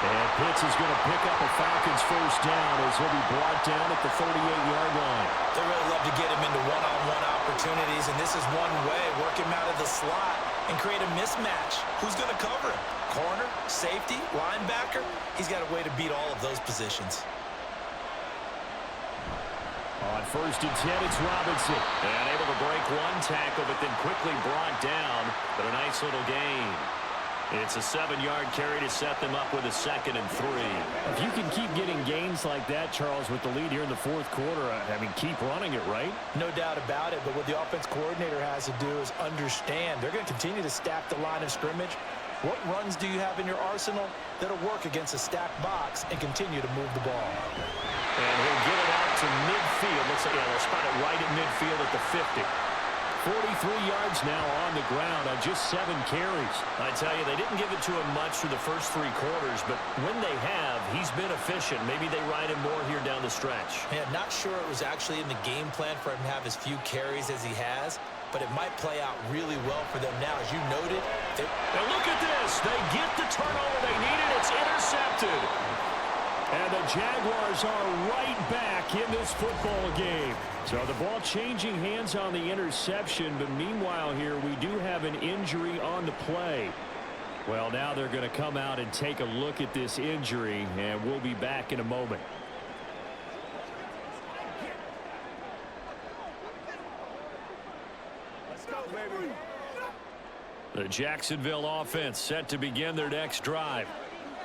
And Pitts is going to pick up a Falcons 1st down as he'll be brought down at the 38-yard line. They really love to get him into one-on-one opportunities, and this is one way. Work him out of the slot and create a mismatch. Who's going to cover him? Corner, safety, linebacker? He's got a way to beat all of those positions. On 1st and 10, it's Robinson. And able to break 1 tackle, but then quickly brought down. But a nice little gain. It's a 7-yard carry to set them up with a 2nd and 3. If you can keep getting gains like that, Charles, with the lead here in the 4th quarter, I mean, keep running it, right? No doubt about it, but what the offense coordinator has to do is understand. They're going to continue to stack the line of scrimmage. What runs do you have in your arsenal that'll work against a stacked box and continue to move the ball? And he'll get it out to midfield. Looks like, yeah, they'll spot it right at midfield at the 50. 43 yards now on the ground on just 7 carries. I tell you, they didn't give it to him much through the first 3 quarters, but when they have, he's been efficient. Maybe they ride him more here down the stretch. Man, not sure it was actually in the game plan for him to have as few carries as he has, but it might play out really well for them now. As you noted, and look at this. They get the turnover they needed. It's intercepted. And the Jaguars are right back in this football game. So the ball changing hands on the interception, but meanwhile here we do have an injury on the play. Well, now they're going to come out and take a look at this injury, and we'll be back in a moment. Let's go, baby. The Jacksonville offense set to begin their next drive.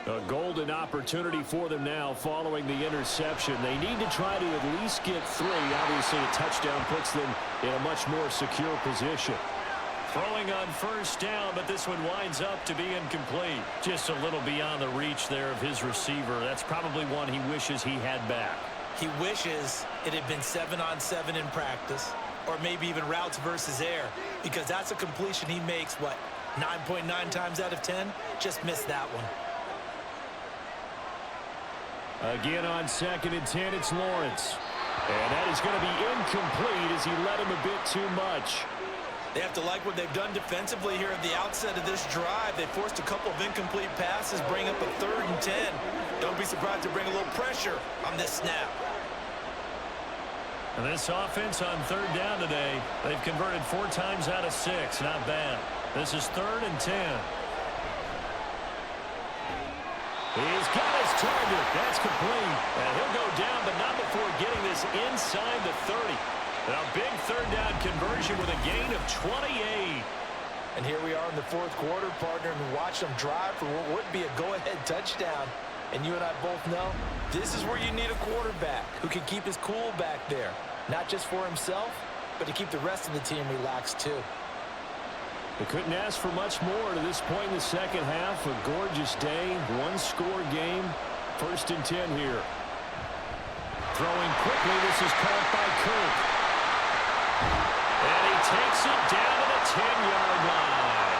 A golden opportunity for them now following the interception. They need to try to at least get 3. Obviously, a touchdown puts them in a much more secure position. Throwing on first down, but this one winds up to be incomplete. Just a little beyond the reach there of his receiver. That's probably one he wishes he had back. he wishes it had been 7-on-7 in practice, or maybe even routes versus air, because that's a completion he makes, what, 9.9 times out of 10? Just missed that one. Again on 2nd and 10, it's Lawrence. And that is going to be incomplete as he led him a bit too much. They have to like what they've done defensively here at the outset of this drive. They forced a couple of incomplete passes, bring up a 3rd and 10. Don't be surprised to bring a little pressure on this snap. And this offense on 3rd down today, they've converted 4 times out of 6. Not bad. This is 3rd and 10. He's got his target. That's complete. And he'll go down, but not before getting this inside the 30. A big 3rd down conversion with a gain of 28. And here we are in the 4th quarter, partner, and watch them drive for what would be a go-ahead touchdown. And you and I both know this is where you need a quarterback who can keep his cool back there. Not just for himself, but to keep the rest of the team relaxed too. They couldn't ask for much more to this point in the second half. A gorgeous day, 1-score game. 1st and 10 here. Throwing quickly, this is caught by Kirk. And he takes it down to the 10-yard line.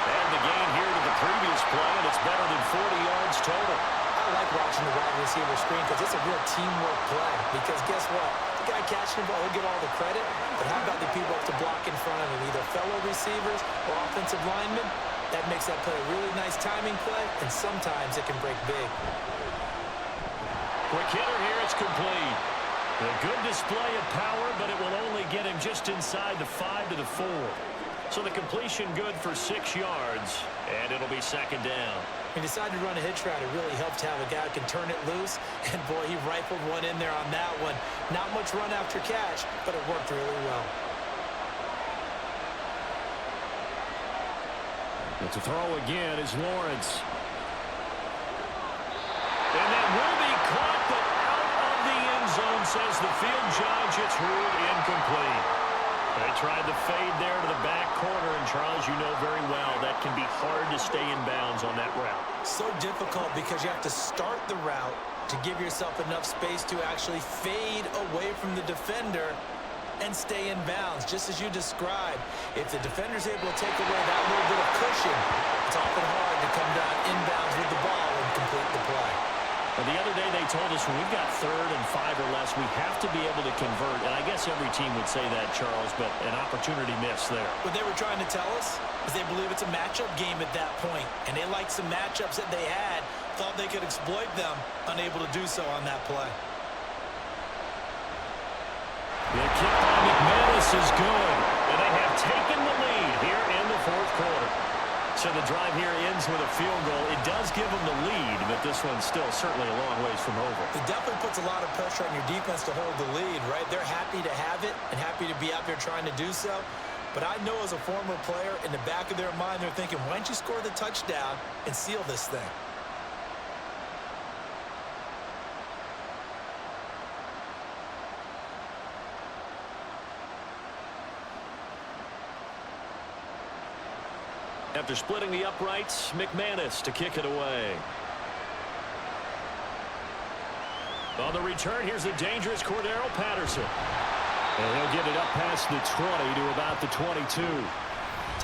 And the gain here to the previous play, and it's better than 40 yards total. I like watching the wide receiver screen because it's a real teamwork play. Because guess what? The guy catching the ball, he'll get all the credit. But how about the people up to block in front of him, either fellow receivers or offensive linemen? That makes that play a really nice timing play, and sometimes it can break big. Quick hitter here, it's complete. A good display of power, but it will only get him just inside the 5 to the 4. So the completion good for 6 yards, and it'll be 2nd down. He decided to run a hitch route. It really helped to have a guy who can turn it loose. And, boy, he rifled one in there on that one. Not much run after catch, but it worked really well. And to throw again is Lawrence. And that will be caught, but out of the end zone, says the field judge. It's ruled incomplete. They tried the fade there to the back corner, and Charles, you know very well that can be hard to stay in bounds on that route. So difficult because you have to start the route to give yourself enough space to actually fade away from the defender and stay in bounds, just as you described. If the defender's able to take away that little bit of cushion, it's often hard to come down inbounds with the ball and complete the play. Well, the other day they told us when we've got 3rd and 5 or less, we have to be able to convert. And I guess every team would say that, Charles, but an opportunity missed there. What they were trying to tell us is they believe it's a matchup game at that point. And they liked some matchups that they had, thought they could exploit them, unable to do so on that play. The kick by McManus is good. And they have taken the lead here in the 4th quarter. So the drive here ends with a field goal. It does give them the lead, but this one's still certainly a long ways from over. It definitely puts a lot of pressure on your defense to hold the lead, right? They're happy to have it and happy to be out there trying to do so. But I know as a former player, in the back of their mind, they're thinking, why don't you score the touchdown and seal this thing? After splitting the uprights, McManus to kick it away. On the return, here's the dangerous Cordero Patterson. And he'll get it up past the 20 to about the 22.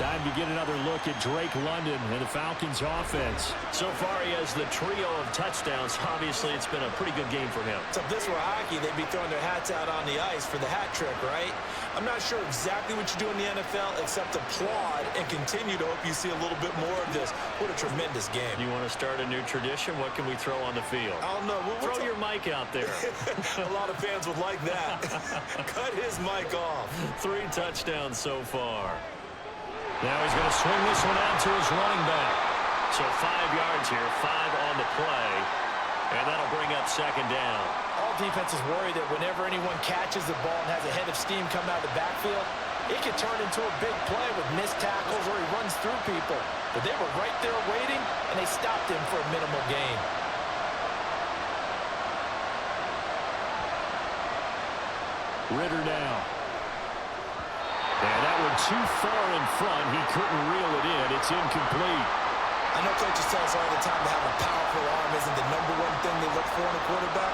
Time to get another look at Drake London and the Falcons offense. So far, he has the trio of touchdowns. Obviously, it's been a pretty good game for him. So if this were hockey, they'd be throwing their hats out on the ice for the hat trick, right? I'm not sure exactly what you do in the NFL except applaud and continue to hope you see a little bit more of this. What a tremendous game. You want to start a new tradition? What can we throw on the field? I don't know. Throw your mic out there. A lot of fans would like that. Cut his mic off. 3 touchdowns so far. Now he's going to swing this one out to his running back. So 5 yards here, 5 on the play. And that'll bring up second down. All defenses worry that whenever anyone catches the ball and has a head of steam come out of the backfield, it could turn into a big play with missed tackles or he runs through people. But they were right there waiting, and they stopped him for a minimal gain. Ritter now. And that one too far in front. He couldn't reel it in. It's incomplete. I know coaches tell us all the time that having a powerful arm isn't the #1 thing they look for in a quarterback.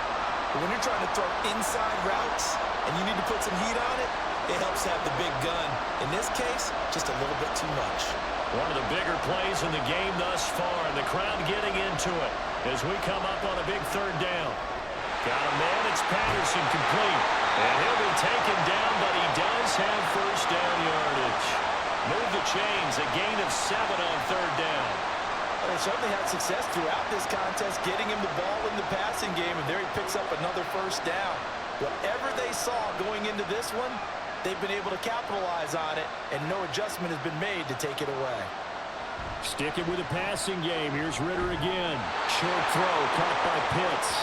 But when you're trying to throw inside routes and you need to put some heat on it, it helps have the big gun. In this case, just a little bit too much. One of the bigger plays in the game thus far, and the crowd getting into it as we come up on a big 3rd down. Got a man, it's Patterson, complete. And he'll be taken down, but he does have first down yardage. Move the chains, a gain of 7 on 3rd down. They certainly had success throughout this contest, getting him the ball in the passing game, and there he picks up another first down. Whatever they saw going into this one, they've been able to capitalize on it, and no adjustment has been made to take it away. Sticking with the passing game. Here's Ritter again. Short throw, caught by Pitts.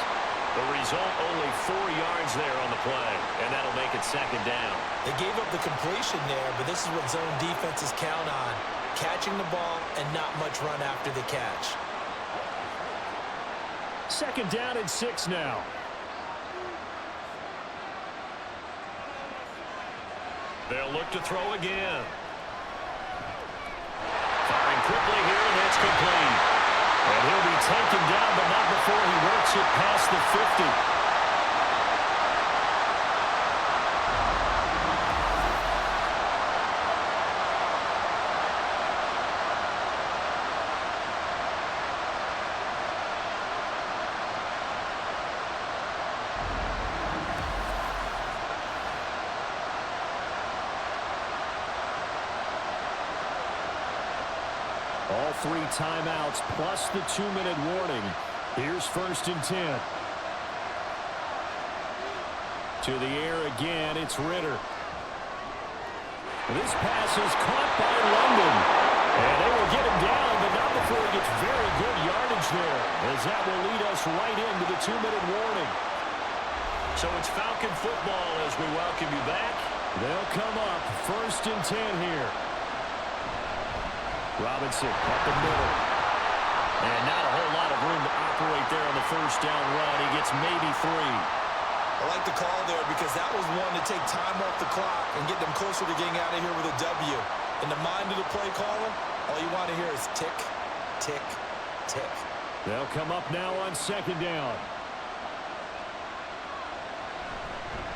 The result, only 4 yards there on the play, and that'll make it second down. They gave up the completion there, but this is what zone defenses count on. Catching the ball and not much run after the catch. Second down and 6 now. They'll look to throw again. Firing quickly here, and that's complete. And he'll be taken down, but not before he works it past the 50. All 3 timeouts plus the 2-minute warning. Here's 1st and 10. To the air again, it's Ritter. This pass is caught by London. And they will get him down, but not before he gets very good yardage there, as that will lead us right into the 2-minute warning. So it's Falcon football as we welcome you back. They'll come up 1st and 10 here. Robinson up the middle. And not a whole lot of room to operate there on the first down run. He gets maybe 3. I like the call there because that was one to take time off the clock and get them closer to getting out of here with a W. In the mind of the play caller, all you want to hear is tick, tick, tick. They'll come up now on 2nd down.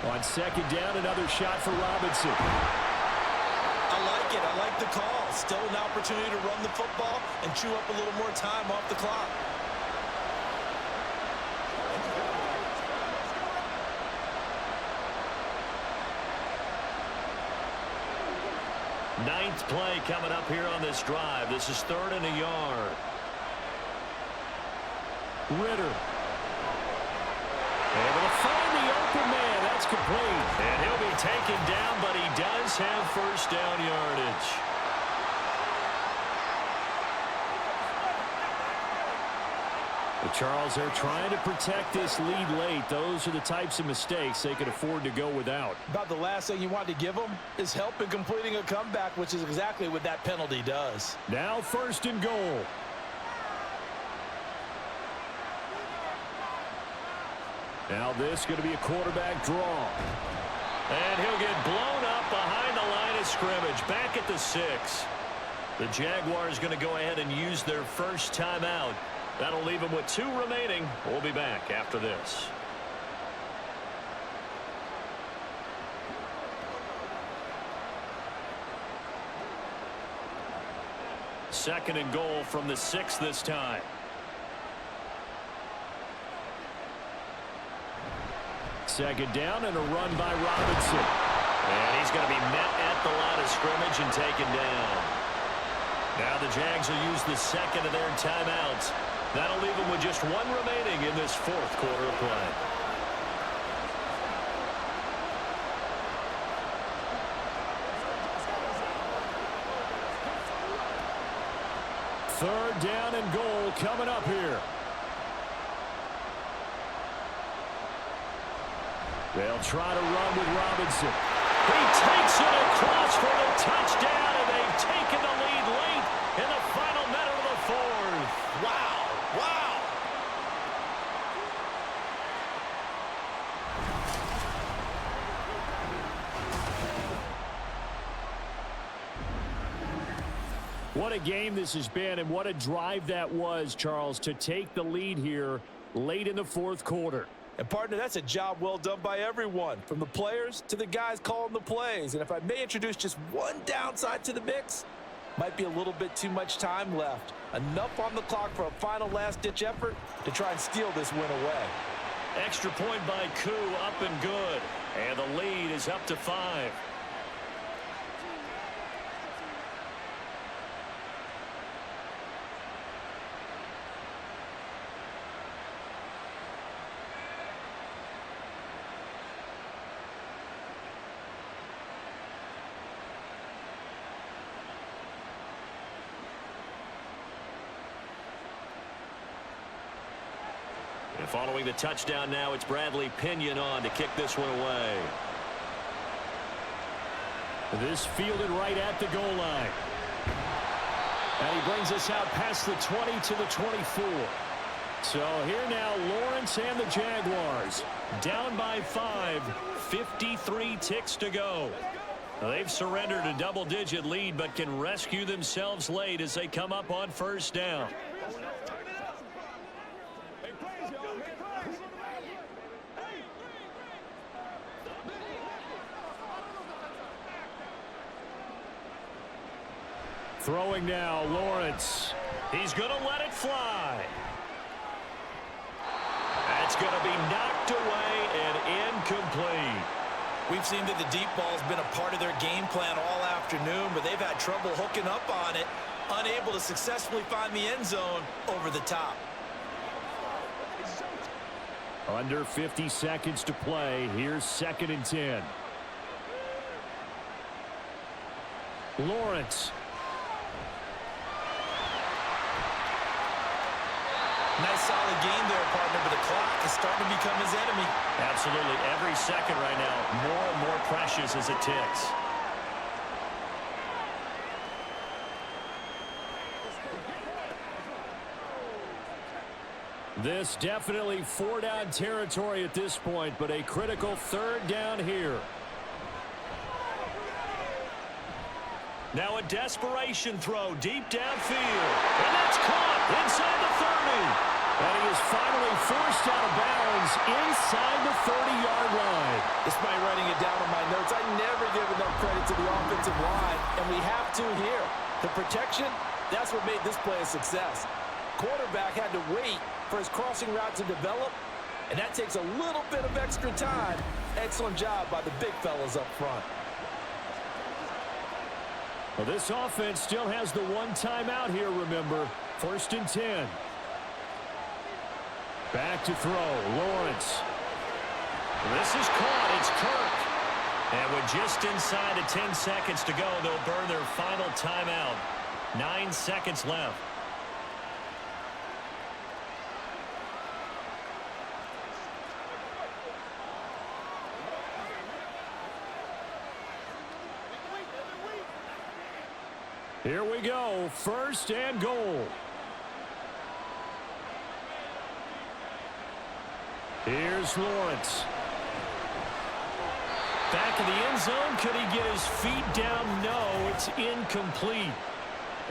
On 2nd down, another shot for Robinson. I like it. I like the call. Still an opportunity to run the football and chew up a little more time off the clock. Ninth play coming up here on this drive. This is 3rd and a yard. Ritter. Able to find the open man. That's complete. And he'll be taken down, but he does have first down yardage. Charles, they're trying to protect this lead late. Those are the types of mistakes they could afford to go without. About the last thing you want to give them is help in completing a comeback, which is exactly what that penalty does. Now 1st and goal. Now this is going to be a quarterback draw. And he'll get blown up behind the line of scrimmage, back at the 6. The Jaguars going to go ahead and use their first timeout. That'll leave them with 2 remaining. We'll be back after this. Second and goal from the 6 this time. Second down and a run by Robinson. And he's going to be met at the line of scrimmage and taken down. Now the Jags will use the second of their timeouts. That'll leave them with just one remaining in this fourth quarter of play. Third down and goal coming up here. They'll try to run with Robinson. He takes it across for the touchdown, and they've taken the lead late in the final minute of the fourth. Wow. Wow. What a game this has been, and what a drive that was, Charles, to take the lead here late in the fourth quarter. And, partner, that's a job well done by everyone, from the players to the guys calling the plays. And if I may introduce just one downside to the mix, might be a little bit too much time left. Enough on the clock for a final last-ditch effort to try and steal this win away. Extra point by Koo, up and good. And the lead is up to 5. And following the touchdown now, it's Bradley Pinion on to kick this one away. This fielded right at the goal line. And he brings us out past the 20 to the 24. So here now, Lawrence and the Jaguars down by 5, 53 ticks to go. They've surrendered a double-digit lead, but can rescue themselves late as they come up on first down. Throwing now, Lawrence. He's going to let it fly. That's going to be knocked away and incomplete. We've seen that the deep ball has been a part of their game plan all afternoon, but they've had trouble hooking up on it, unable to successfully find the end zone over the top. Under 50 seconds to play. Here's 2nd and 10. Lawrence. Nice solid game there, partner, but the clock is starting to become his enemy. Absolutely. Every second right now, more and more precious as it ticks. This definitely 4-down territory at this point, but a critical 3rd down here. Now a desperation throw deep downfield. And that's caught inside the 30. And he is finally forced out of bounds inside the 30-yard line. Despite writing it down on my notes, I never give enough credit to the offensive line, and we have to here. The protection, that's what made this play a success. Quarterback had to wait for his crossing route to develop, and that takes a little bit of extra time. Excellent job by the big fellas up front. Well, this offense still has the one timeout here, remember. 1st and 10. Back to throw, Lawrence. This is caught. It's Kirk. And with just inside of 10 seconds to go, they'll burn their final timeout. 9 seconds left. Here we go, 1st and goal. Here's Lawrence. Back in the end zone. Could he get his feet down? No, it's incomplete.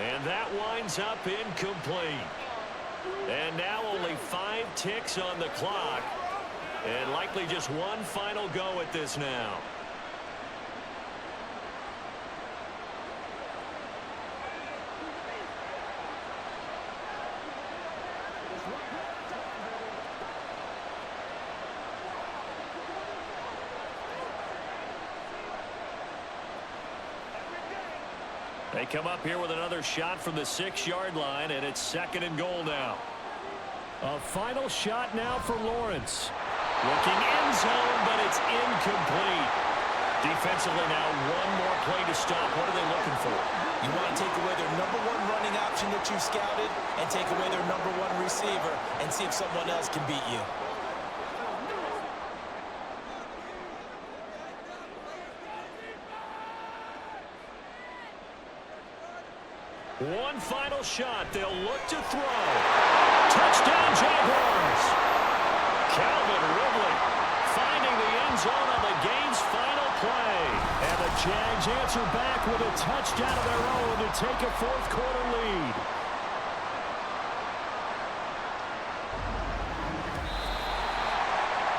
And that winds up incomplete. And now only 5 ticks on the clock. And likely just one final go at this now. They come up here with another shot from the 6-yard line, and it's 2nd and goal now. A final shot now for Lawrence. Looking end zone, but it's incomplete. Defensively now, one more play to stop. What are they looking for? You want to take away their number one running option that you've scouted and take away their number one receiver and see if someone else can beat you. One final shot. They'll look to throw. Touchdown, Jaguars. Calvin Ridley finding the end zone on the game's final play. And the Jags answer back with a touchdown of their own to take a 4th-quarter lead.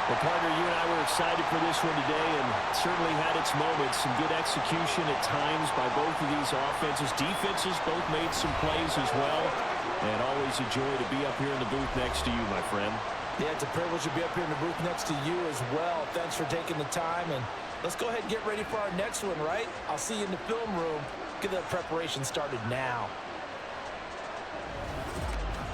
Well, partner, you and I were excited for this one today and certainly had its moments. Some good execution at times by both of these offenses. Defenses both made some plays as well. And always a joy to be up here in the booth next to you, my friend. Yeah, it's a privilege to be up here in the booth next to you as well. Thanks for taking the time, and let's go ahead and get ready for our next one, right? I'll see you in the film room. Get that preparation started now.